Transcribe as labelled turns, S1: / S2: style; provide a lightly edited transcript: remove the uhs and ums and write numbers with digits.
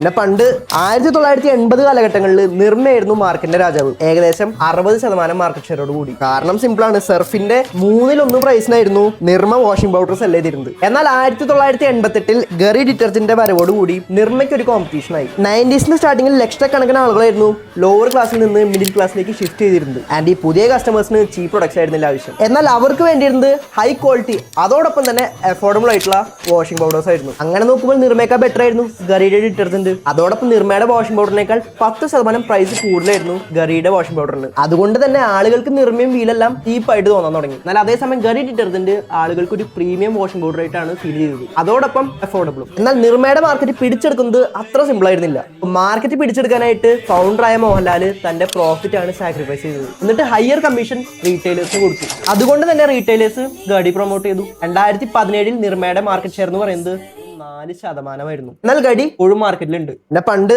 S1: പിന്നെ പണ്ട് 1980 കാലഘട്ടങ്ങളിൽ നിർമ്മയായിരുന്നു മാർക്കറ്റിന്റെ രാജാവ്. ഏകദേശം 60% മാർക്കറ്റ് ഷെയറോട് കൂടി. കാരണം സിമ്പിൾ ആണ്, സർഫിന്റെ 1/3 പ്രൈസിനായിരുന്നു നിർമ്മ വാഷിംഗ് പൗഡർ സെല് ചെയ്തിരുന്നത്. എന്നാൽ 1988 ഗറി ഡിറ്റർജന്റിന്റെ വരവോട് കൂടി നിർമ്മയ്ക്ക് ഒരു കോമ്പറ്റീഷൻ ആയി. 90s സ്റ്റാർട്ടിങ്ങിൽ ലക്ഷക്കണക്കിന് ആളുകളായിരുന്നു ലോവർ ക്ലാസ്സിൽ നിന്ന് മിഡിൽ ക്ലാസ്സിലേക്ക് ഷിഫ്റ്റ് ചെയ്തിരുന്നത്. ആൻഡ് ഈ പുതിയ കസ്റ്റമേഴ്സിന് ചീപ്പ് പ്രൊഡക്ട്സ് ആയിരുന്നില്ല ആവശ്യം. എന്നാൽ അവർക്ക് വേണ്ടിയിരുന്നത് ഹൈ ക്വാളിറ്റി, അതോടൊപ്പം തന്നെ അഫോർഡബിൾ ആയിട്ടുള്ള വാഷിംഗ് പൗഡേഴ്സ് ആയിരുന്നു. അങ്ങനെ നോക്കുമ്പോൾ നിർമ്മയ്ക്ക് ബെറ്റർ ആയിരുന്നു ഗറിയുടെ ഡിറ്റർജന്റ്. അതോടൊപ്പം നിർമ്മയുടെ വാഷിംഗ് പൗഡറിനേക്കാൾ 10% പ്രൈസ് കൂടുതലായിരുന്നു ഗറിയുടെ വാഷിംഗ് പൗഡറിന്. അതുകൊണ്ട് തന്നെ ആളുകൾക്ക് നിർമ്മയും വീലെല്ലാം ചീപ്പായിട്ട് തോന്നാൻ തുടങ്ങി. എന്നാൽ അതേസമയം ഗറി ഡിറ്റർജന്റ് ആളുകൾക്ക് ഒരു പ്രീമിയം വാഷിംഗ് പൗഡർ ആയിട്ടാണ് ഫീൽ ചെയ്തത്, അതോടൊപ്പം അഫോർഡബിളും. എന്നാൽ നിർമ്മയുടെ മാർക്കറ്റ് പിടിച്ചെടുക്കുന്നത് അത്ര സിമ്പിൾ ആയിരുന്നില്ല. മാർക്കറ്റ് പിടിച്ചെടുക്കാനായിട്ട് ഫൗണ്ടറായ മോഹൻലാൽ തന്റെ പ്രോഫിറ്റ് ആണ് സാക്രിഫൈസ് ചെയ്തത്. എന്നിട്ട് ഹയർ കമ്മീഷൻ റീറ്റെയിലേഴ്സിന് കൊടുത്തു. അതുകൊണ്ട് തന്നെ റീറ്റെയിലേഴ്സ് ഗഡി പ്രൊമോട്ട് ചെയ്തു. 2017 നിർമ്മയുടെ മാർക്കറ്റ് ഷെയർ എന്ന് പറയുന്നത് 4% എന്നാൽ ഗഡി ഇപ്പോഴും മാർക്കറ്റിലുണ്ട്. പിന്നെ പണ്ട്